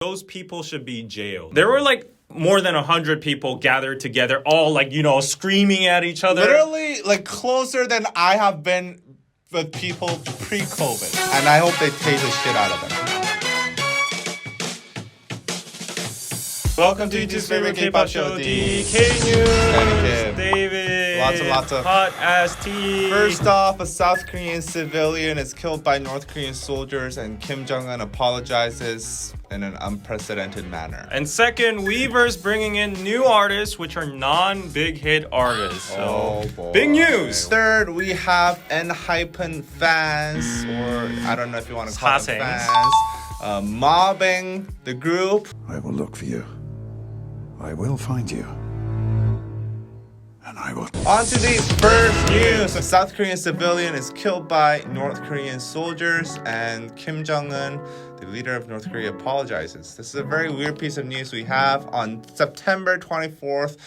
Those people should be jailed. There were like more than 100 people gathered together, all like, screaming at each other. Literally, like closer than I have been with people pre-COVID. And I hope they tase the shit out of them. Welcome to YouTube's favorite K-pop show, DK News. David. Lots of hot ass tea. First off, a South Korean civilian is killed by North Korean soldiers, and Kim Jong-un apologizes in an unprecedented manner. And second, Weverse bringing in new artists, which are non-big hit artists. So, boy. Big news. Third, we have Enhypen fans, or I don't know if you want to call them fans, mobbing the group. I will look for you. I will find you. And I will... On to the first news. A South Korean civilian is killed by North Korean soldiers, and Kim Jong-un, the leader of North Korea, apologizes. This is a very weird piece of news we have. On September 24th,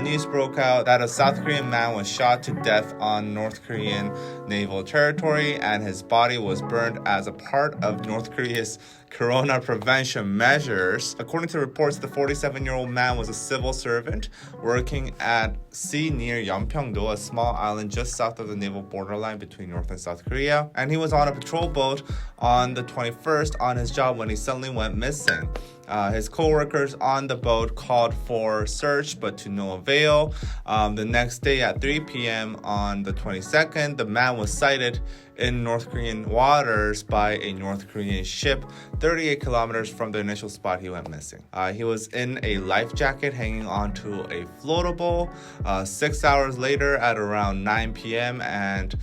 news broke out that a South Korean man was shot to death on North Korean naval territory, and his body was burned as a part of North Korea's corona prevention measures. According to reports, the 47-year-old man was a civil servant working at sea near Yeonpyeong-do, a small island just south of the naval borderline between North and South Korea. And he was on a patrol boat on the 21st on his job when he suddenly went missing. His co-workers on the boat called for search, but to no avail. The next day at 3 p.m. on the 22nd, the man was sighted in North Korean waters by a North Korean ship 38 kilometers from the initial spot he went missing. He was in a life jacket hanging onto a floatable. 6 hours later at around 9 p.m. and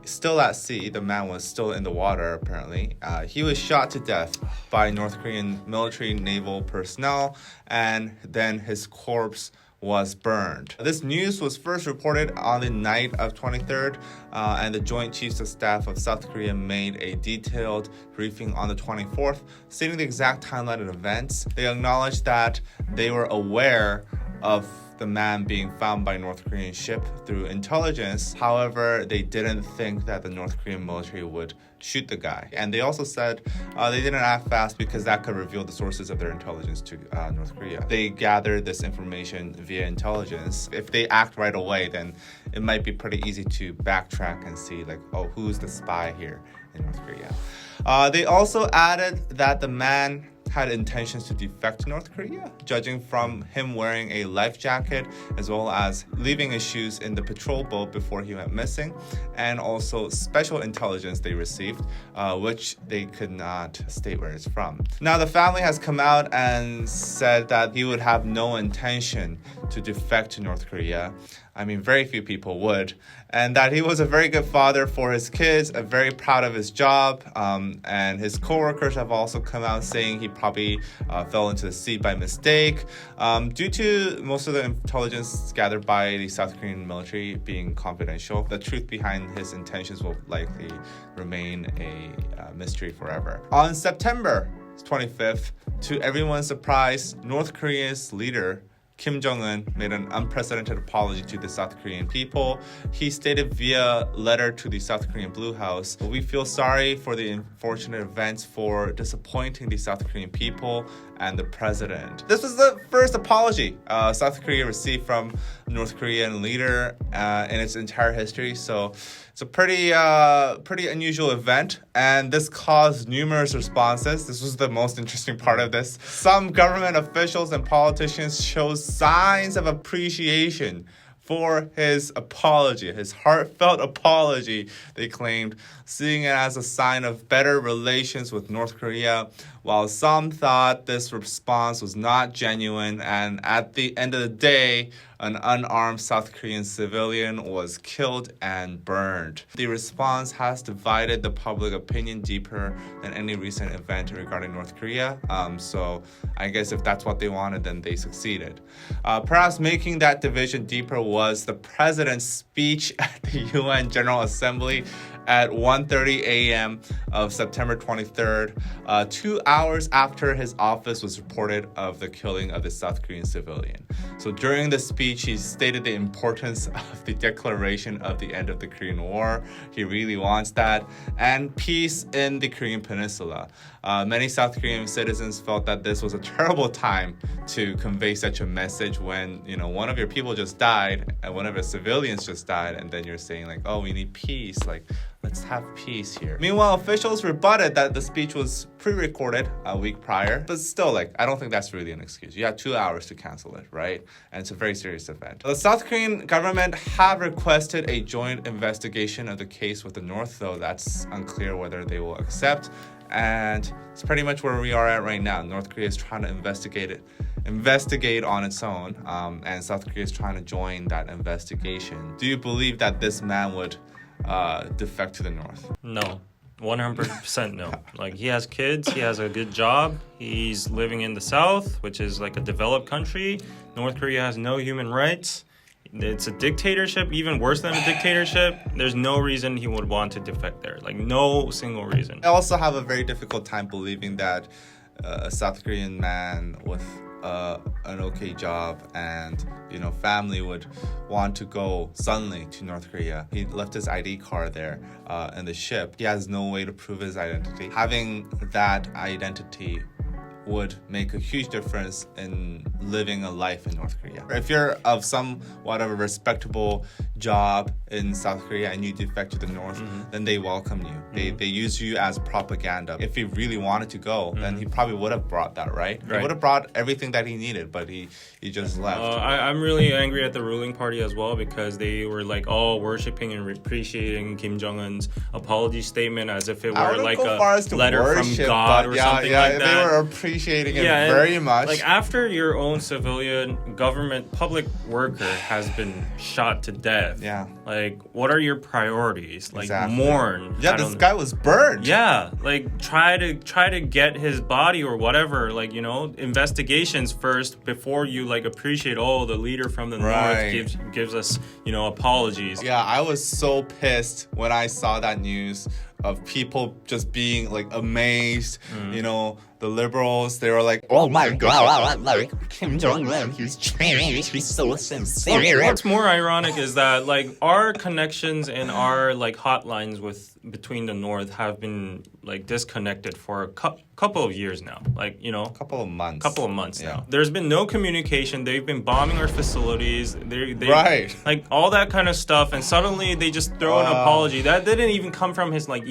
still at sea, the man was still in the water apparently. He was shot to death by North Korean military naval personnel, and then his corpse was burned. This news was first reported on the night of 23rd, and the Joint Chiefs of Staff of South Korea made a detailed briefing on the 24th, stating the exact timeline of events. They acknowledged that they were aware of the man being found by North Korean ship through intelligence. However, they didn't think that the North Korean military would shoot the guy. And they also said they didn't act fast because that could reveal the sources of their intelligence to North Korea. They gathered this information via intelligence. If they act right away, then it might be pretty easy to backtrack and see like, oh, who's the spy here in North Korea? They also added that the man had intentions to defect to North Korea, judging from him wearing a life jacket as well as leaving his shoes in the patrol boat before he went missing, and also special intelligence they received, which they could not state where it's from. Now the family has come out and said that he would have no intention to defect to North Korea. I mean, very few people would. And that he was a very good father for his kids, very proud of his job. And his co-workers have also come out saying he probably fell into the sea by mistake. Due to most of the intelligence gathered by the South Korean military being confidential, the truth behind his intentions will likely remain a mystery forever. On September 25th, to everyone's surprise, North Korea's leader Kim Jong-un made an unprecedented apology to the South Korean people. He stated via letter to the South Korean Blue House, "We feel sorry for the unfortunate events for disappointing the South Korean people and the president." This was the first apology South Korea received from North Korean leader in its entire history. So it's a pretty unusual event, and this caused numerous responses. This was the most interesting part of this. Some government officials and politicians showed signs of appreciation for his apology, his heartfelt apology, they claimed, seeing it as a sign of better relations with North Korea, while some thought this response was not genuine, and at the end of the day, an unarmed South Korean civilian was killed and burned. The response has divided the public opinion deeper than any recent event regarding North Korea. So I guess if that's what they wanted, then they succeeded. Perhaps making that division deeper was the president's speech at the UN General Assembly at 1:30 a.m. of September 23rd, 2 hours after his office was reported of the killing of the South Korean civilian. So during the speech, he stated the importance of the declaration of the end of the Korean War. He really wants that, and peace in the Korean Peninsula. Many South Korean citizens felt that this was a terrible time to convey such a message when, you know, one of your people just died and one of your civilians just died, and then you're saying like, oh, we need peace, like let's have peace here. Meanwhile, officials rebutted that the speech was pre-recorded a week prior, but still, like, I don't think that's really an excuse. You have 2 hours to cancel it, right? And it's a very serious event. The South Korean government have requested a joint investigation of the case with the North, though that's unclear whether they will accept. And it's pretty much where we are at right now. North Korea is trying to investigate on its own, and South Korea is trying to join that investigation. Do you believe that this man would defect to the North? No. 100% no. Like, he has kids, he has a good job, he's living in the South, which is like a developed country. North Korea has no human rights. It's a dictatorship, even worse than a dictatorship. There's no reason he would want to defect there. Like, no single reason. I also have a very difficult time believing that a South Korean man with an okay job and, you know, family would want to go suddenly to North Korea. He left his ID card there in the ship. He has no way to prove his identity. Having that identity would make a huge difference in living a life in North Korea. If you're of somewhat of a respectable job in South Korea and you defect to the North, then they welcome you. They use you as propaganda. If he really wanted to go, then he probably would have brought that, right? He would have brought everything that he needed, but he just left. I'm really angry at the ruling party as well, because they were like all worshipping and appreciating Kim Jong-un's apology statement as if it were like a letter from God or something like that. They were appreciating it very much. Like, after your own civilian government public worker has been shot to death. Yeah. Like, what are your priorities? Like, Exactly. mourn. Yeah, this guy was burned. Yeah, like, try to get his body or whatever. Like, you know, investigations first before you like appreciate. Oh, the leader from the North gives us, you know, apologies. Yeah, I was so pissed when I saw that news of people just being like amazed. You know, the liberals, they were like, oh my god, like Kim Jong-un, he's changed, he's so sincere. What's more ironic is that like our connections and our like hotlines between the North have been like disconnected for a couple of years now. Like, you know, couple of months now. There's been no communication. They've been bombing our facilities. They like all that kind of stuff, and suddenly they just throw an apology. That didn't even come from his like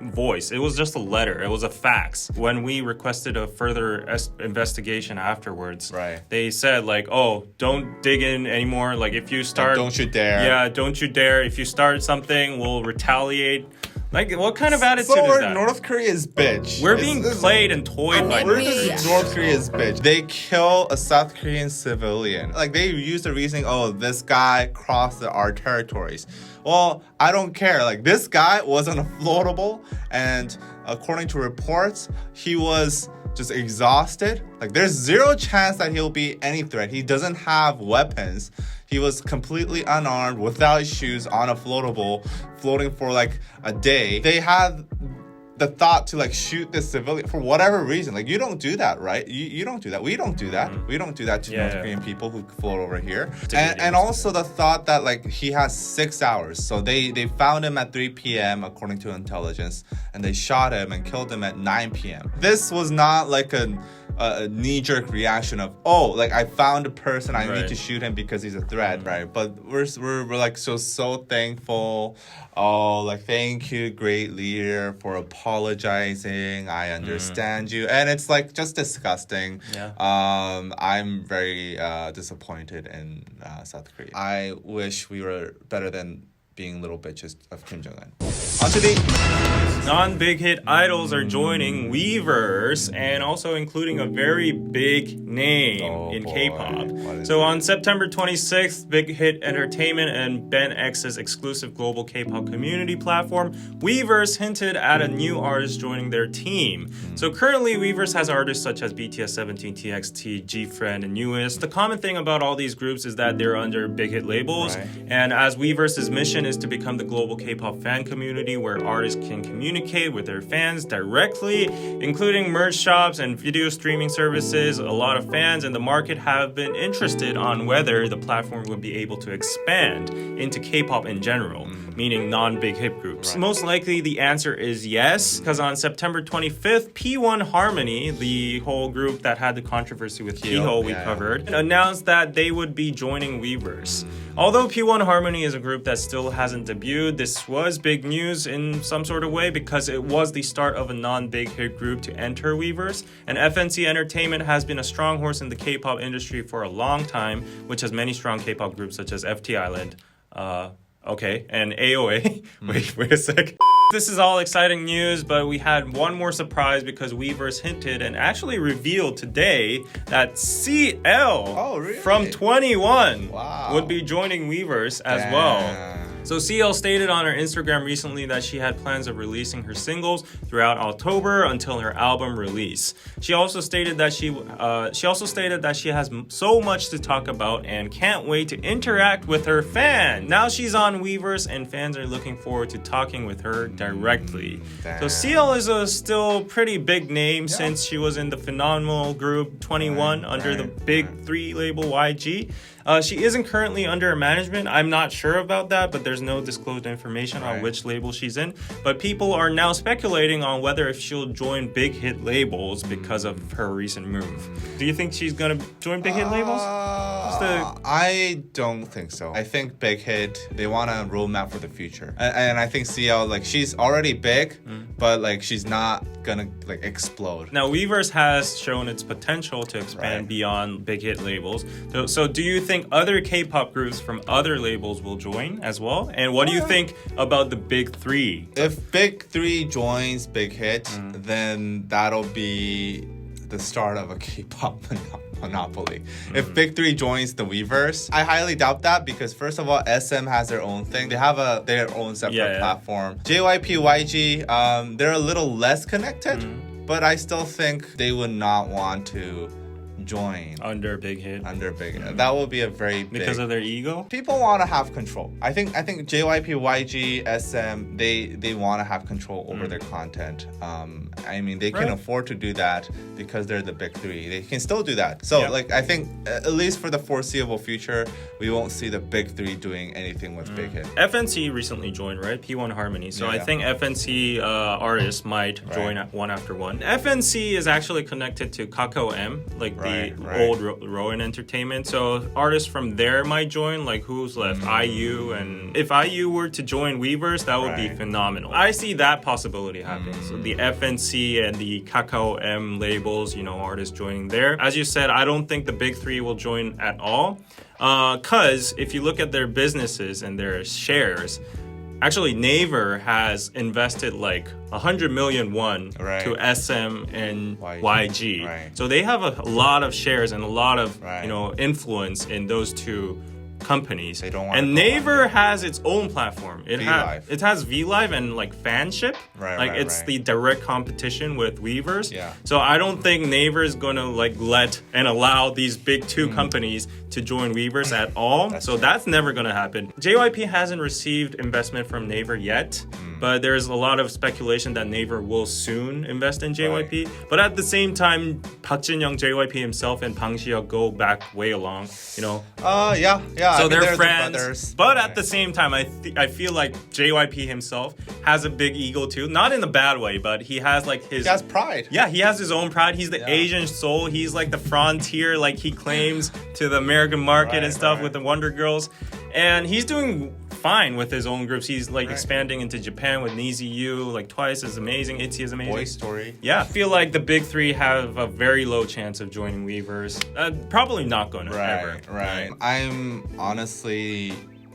voice. It was just a letter. It was a fax. When we requested a further investigation afterwards, they said like, oh, don't dig in anymore. Like, if you start, don't you dare. Yeah, don't you dare. If you start something, we'll retaliate. Like, what kind of attitude is that? North Korea's bitch. We're being played and toyed by North Korea's bitch. They kill a South Korean civilian. Like, they use the reasoning, oh, this guy crossed our territories. Well, I don't care. Like, this guy wasn't a floatable, and according to reports, he was just exhausted. Like, there's zero chance that he'll be any threat. He doesn't have weapons. He was completely unarmed, without shoes, on a floatable, floating for like a day. They had the thought to like shoot this civilian for whatever reason. Like, you don't do that, right? You don't do that. We don't do that. We don't do that to North Korean people who float over here. And also the thought that like he has 6 hours. So they found him at 3 p.m. according to intelligence, and they shot him and killed him at 9 p.m. This was not like a knee-jerk reaction of, oh, like, I found a person, I need to shoot him because he's a threat, right? But we're like so thankful. Oh, like, thank you, great leader, for apologizing. I understand you. And it's like just disgusting. I'm very disappointed in South Korea. I wish we were better than being little bitches of Kim Jong-un. On to the non-big hit idols are joining Weverse, and also including a very big name in K-pop. So on September 26th, Big Hit Entertainment and Ben X's exclusive global K-pop community platform, Weverse, hinted at a new artist joining their team. So currently, Weverse has artists such as BTS, 17, TXT, G-Friend, and Newest. The common thing about all these groups is that they're under Big Hit labels, and as Weverse's mission is to become the global K-pop fan community, Harmony, where artists can communicate with their fans directly, including merch shops and video streaming services. A lot of fans in the market have been interested on whether the platform would be able to expand into K-pop in general, meaning non-big hit groups. Right. Most likely the answer is yes, because on September 25th, P1 Harmony, the whole group that had the controversy with Keyhole we covered, announced that they would be joining Weverse. Although P1 Harmony is a group that still hasn't debuted, this was big news in some sort of way because it was the start of a non-big hit group to enter Weverse, and FNC Entertainment has been a strong horse in the K-pop industry for a long time, which has many strong K-pop groups such as FT Island, and AOA. Wait a sec. This is all exciting news, but we had one more surprise because Weverse hinted and actually revealed today that CL from 21 would be joining Weverse as well. So CL stated on her Instagram recently that she had plans of releasing her singles throughout October until her album release. She also stated that she has so much to talk about and can't wait to interact with her fans. Now she's on Weverse and fans are looking forward to talking with her directly. So CL is a still pretty big name since she was in the phenomenal group 21 under the Big 3 label YG. She isn't currently under management. I'm not sure about that, but there's no disclosed information on which label she's in. But people are now speculating on whether if she'll join big hit labels because of her recent move. Do you think she's gonna join big hit labels? I don't think so. I think Big Hit, they want a roadmap for the future. And I think CL, like, she's already big, but like she's not gonna like explode. Now Weverse has shown its potential to expand beyond big hit labels. So do you think other K-pop groups from other labels will join as well? And what do you think about the Big 3? If Big 3 joins Big Hit, then that'll be the start of a K-pop monopoly. If Big 3 joins the Weverse, I highly doubt that because first of all, SM has their own thing. They have their own separate platform. JYP, YG, they're a little less connected, but I still think they would not want to join under Big Hit. That will be a very big, because of their ego. People want to have control. I think JYP, YG, SM, they want to have control over their content. I mean, they can afford to do that because they're the Big 3. They can still do that. So like I think at least for the foreseeable future, we won't see the Big 3 doing anything with Big Hit. FNC recently joined, right? P1 Harmony. So I think FNC artists might join one after one. FNC is actually connected to Kakao M, like the old Rowan Entertainment. So artists from there might join, like who's left? IU. And if IU were to join Weverse, that would be phenomenal. I see that possibility happening. So the FNC and the Kakao M labels, you know, artists joining there. As you said, I don't think the Big 3 will join at all. Because if you look at their businesses and their shares, actually, Naver has invested like 100 million won to SM and YG. So they have a lot of shares and a lot of influence in those two companies. They don't want and Naver has its own platform. It has V-Live and like Fanship. It's the direct competition with Weverse. So I don't think Naver is gonna like let and allow these big two companies to join Weverse at all. That's never gonna happen. JYP hasn't received investment from Naver yet, but there's a lot of speculation that Naver will soon invest in JYP. But at the same time, Park Jin-young, JYP himself, and Bang Si-hyuk go back way along. You know. So they're friends, but at the same time, I feel like JYP himself has a big ego too. Not in a bad way, but he has like his... He has pride. Yeah, he has his own pride. He's the Asian soul. He's like the frontier, like he claims to the American market and stuff with the Wonder Girls. And he's doing fine with his own groups. He's like expanding into Japan with Nizi U, like Twice is amazing, ITZY is amazing. Boy Story. Yeah, I feel like the Big 3 have a very low chance of joining Weverse. Probably not gonna ever. I'm honestly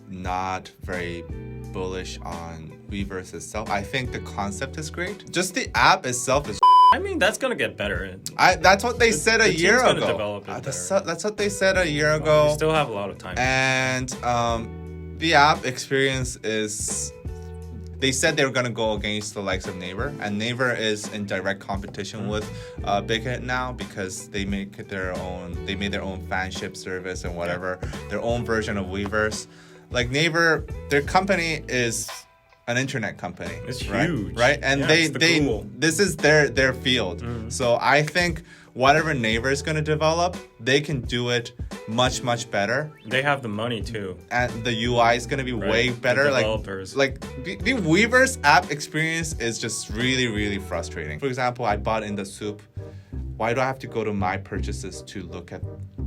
not very bullish on Weverse itself. I think the concept is great. Just the app itself is... I mean, that's gonna get better. That's what they said a year ago. Develop it that's what they said a year ago. We still have a lot of time. And the app experience is... They said they were gonna go against the likes of Naver, and Naver is in direct competition with Big Hit now because they make their own. They made their own fanship service and whatever, their own version of Weverse. Like Naver, their company is an internet company. It's right? huge. Right? And it's the Google. this is their field. So I think whatever Naver is going to develop, they can do it much better. They have the money too. And the UI is going to be way better. The developers. Like the Weverse app experience is just really frustrating. For example, I bought in the soup. Why do I have to go to my purchases to look at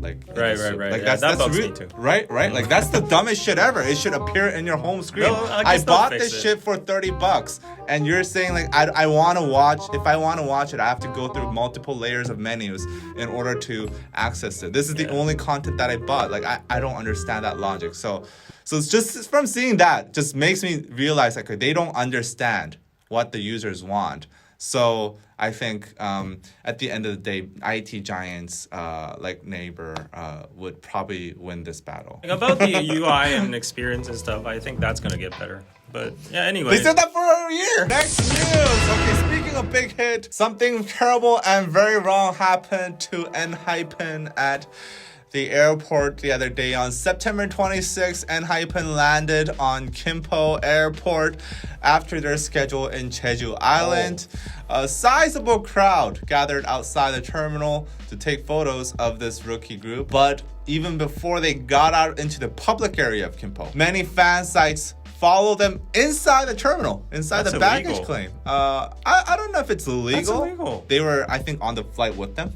like Right. Like Yeah, that bugs me really too. right. Like that's the dumbest shit ever. It should appear in your home screen. No, I I guess they'll bought fix this it. shit for $30, and you're saying like I want to watch. If I want to watch it, I have to go through multiple layers of menus in order to access it. This is the only content that I bought. Like I don't understand that logic. So it's just from seeing that just makes me realize like they don't understand what the users want. So I think at the end of the day, IT giants like Naver would probably win this battle. Like, about the UI and experience and stuff, I think that's gonna get better. But yeah, anyway. They said that for a year. Next news. Okay, speaking of big hit, something terrible and very wrong happened to Enhypen at the airport the other day. On September 26th, Enhypen landed on Gimpo Airport after their schedule in Jeju Island. A sizable crowd gathered outside the terminal to take photos of this rookie group. But even before they got out into the public area of Gimpo, many fan sites follow them inside the terminal, inside That's the baggage illegal. claim. I don't know if it's illegal. That's illegal. They were, I think, on the flight with them.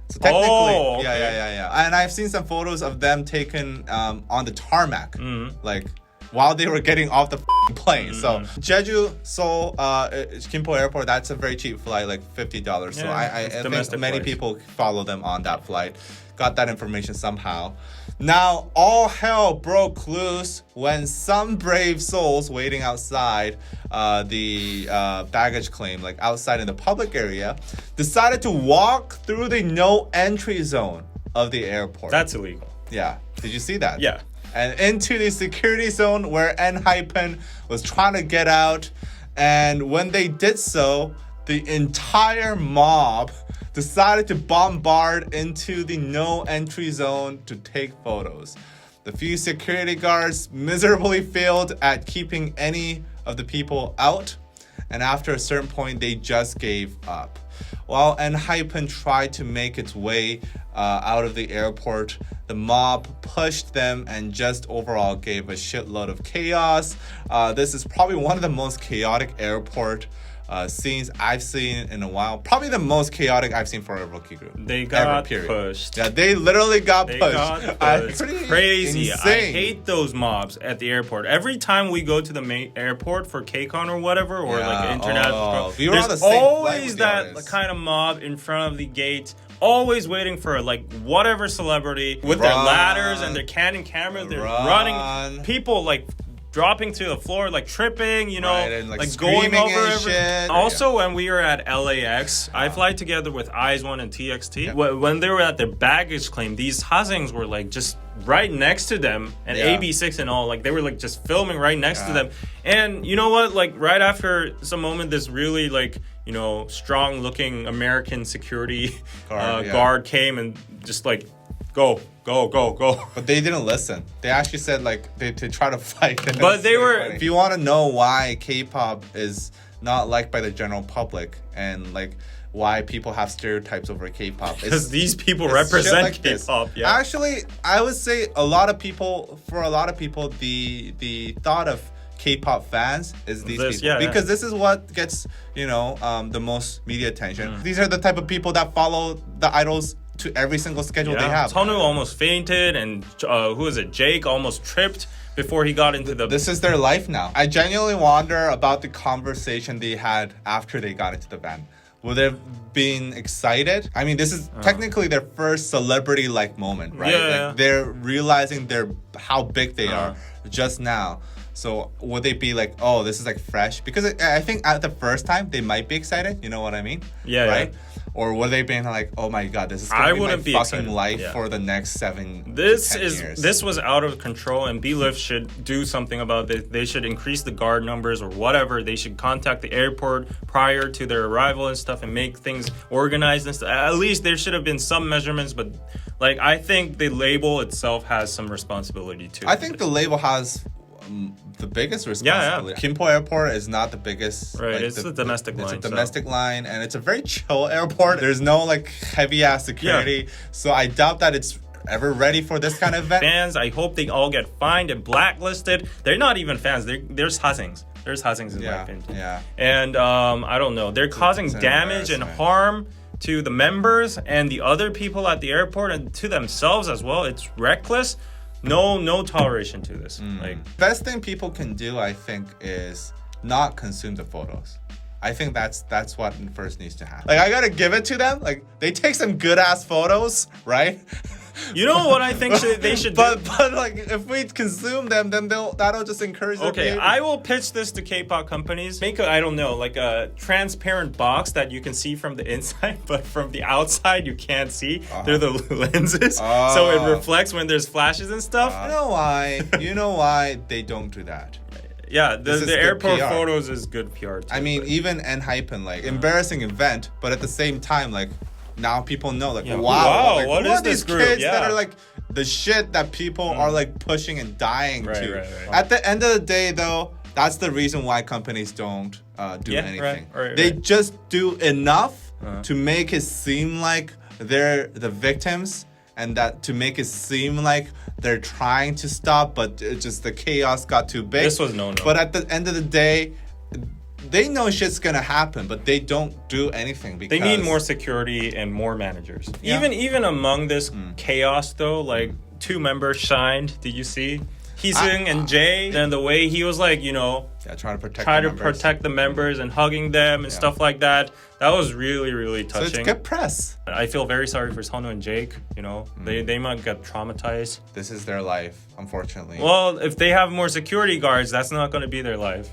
So technically, Oh, okay. yeah. And I've seen some photos of them taken on the tarmac, like while they were getting off the plane. So Jeju, Seoul, Gimpo Airport, that's a very cheap flight, like $50. So Yeah, I it's think domestic many flights. people follow them on that flight. Got that information somehow. Now, all hell broke loose when some brave souls waiting outside the baggage claim, like outside in the public area, decided to walk through the no entry zone of the airport. That's illegal. Yeah. Did you see that? Yeah. And into the security zone where Enhypen was trying to get out. And when they did so, the entire mob decided to bombard into the no entry zone to take photos. The few security guards miserably failed at keeping any of the people out, and after a certain point, they just gave up. While Enhypen tried to make its way out of the airport, the mob pushed them and just overall gave a shitload of chaos. This is probably one of the most chaotic airport scenes I've seen in a while. Probably the most chaotic I've seen for a rookie group. They got period. pushed. Yeah, they literally got They pushed. got It's pushed. pretty Crazy. I insane. hate those mobs at the airport. Every time we go to the main airport for KCON or whatever, or Yeah. like international, Oh, we were on there's the same flight always with the that artists. kind of mob in front of the gate, always waiting for like whatever celebrity with their Run. ladders and their Canon cameras. They're Run. running. People like dropping to the floor, like tripping, you know, Right, and, like, going screaming over and every- shit. Also, when we were at LAX, I fly together with Eyes1 and TXT. Yeah. When they were at their baggage claim, these Hazengs were like just right next to them, and Yeah. AB6 and all, like they were like just filming right next to them. And you know what? Like right after some moment, this really like, you know, strong looking American security guard came and just like, go. But they didn't listen. They actually said like they try to fight. But they were- If you want to know why K-pop is not liked by the general public and like why people have stereotypes over K-pop, Because these people it's shit represent like this. K-pop. Yeah. Actually, I would say for a lot of people, the thought of K-pop fans is these This, people yeah, because this is what gets the most media attention. These are the type of people that follow the idols to every single schedule they have. Tonu almost fainted, and who is it? Jake almost tripped before he got into the. This is their life now. I genuinely wonder about the conversation they had after they got into the band. Would they have been excited? I mean, this is technically their first celebrity-like moment, right? Yeah. Like they're realizing how big they are just now. So would they be like, oh, this is like fresh? Because I think at the first time they might be excited. You know what I mean? Yeah, Right? yeah. Or would they be like, oh my god, this is I gonna be my wouldn't be fucking excited. life Yeah. for the next 7 This to 10 is years. this was out of control, and B-Lift should do something about it. They should increase the guard numbers or whatever. They should contact the airport prior to their arrival and stuff, and make things organized and stuff. At least there should have been some measurements, but like I think the label itself has some responsibility too. I think the label has the biggest responsibility. Gimpo Airport is not the biggest. Right, it's a domestic line. It's a domestic line, and it's a very chill airport. There's no like heavy ass security, so I doubt that it's ever ready for this kind of event. Fans, I hope they all get fined and blacklisted. They're not even fans. There's Hazings. There's Hazings in my opinion. Yeah. And I don't know. They're causing damage and harm to the members and the other people at the airport and to themselves as well. It's reckless. No toleration to this. Like, best thing people can do, I think, is not consume the photos. I think that's what first needs to happen. Like, I gotta give it to them. Like, they take some good ass photos, right? You know what I think they should do? But like, if we consume them, then that'll just encourage them. Okay, I will pitch this to K-pop companies. Make a, I don't know, like a transparent box that you can see from the inside, but from the outside you can't see. They're the lenses, so it reflects when there's flashes and stuff. You know why they don't do that? Yeah, the airport photos is good PR too. I mean, even Enhypen, like, embarrassing event, but at the same time, like, now people know, like, wow, like, what who is are these this group? kids that are like the shit that people are like pushing and dying to. Right. At the end of the day, though, that's the reason why companies don't do anything. They just do enough to make it seem like they're the victims, and that to make it seem like they're trying to stop, but it just the chaos got too big. This was no. But at the end of the day, they know shit's gonna happen, but they don't do anything because they need more security and more managers. Even among this chaos, though, like 2 members shined. Did you see? Heesung and Jae, and the way he was like, trying to protect the members and hugging them and stuff like that. That was really, really touching. So it's good press. I feel very sorry for Sunwoo and Jake. They might get traumatized. This is their life, unfortunately. Well, if they have more security guards, that's not going to be their life.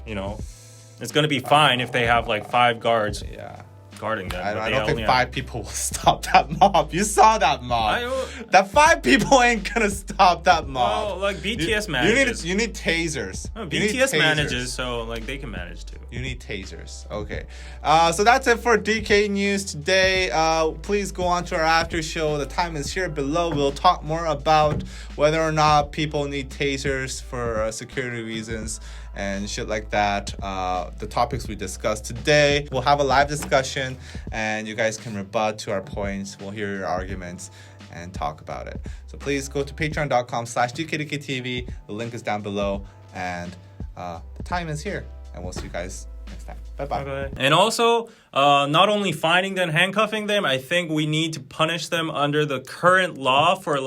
It's going to be fine if they have like 5 guards guarding them. I don't think 5 people will stop that mob. You saw that mob. That 5 people ain't gonna stop that mob. Well, like BTS manages. You need tasers. BTS manages, so like they can manage too. You need tasers. Okay. So that's it for DK News today. Please go on to our after show. The time is here below. We'll talk more about whether or not people need tasers for security reasons and shit like that. The topics we discussed today. We'll have a live discussion and you guys can rebut to our points. We'll hear your arguments and talk about it. So please go to patreon.com/DKDKTV. The link is down below, and the time is here, and we'll see you guys next time. Bye-bye. And also, not only fining them, handcuffing them, I think we need to punish them under the current law for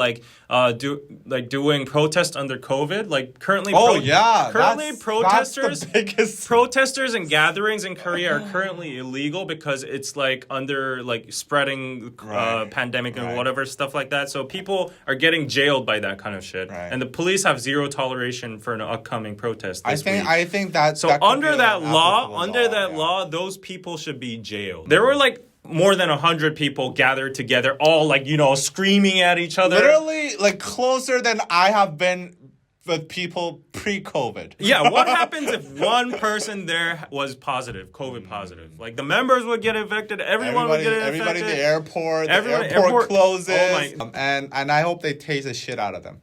doing protest under COVID. Like currently, protesters and gatherings in Korea are currently illegal because it's like under like spreading pandemic and whatever stuff like that. So people are getting jailed by that kind of shit, and the police have zero toleration for an upcoming protest. I think that so under that law, those people should be jailed. There were like more than 100 people gathered together, all like screaming at each other. Literally, like closer than I have been with people pre-COVID. Yeah, what happens if one person there was positive, COVID positive? Like the members would get evicted, everyone would get infected. Everybody in the airport, the airport closes. And I hope they tase the shit out of them.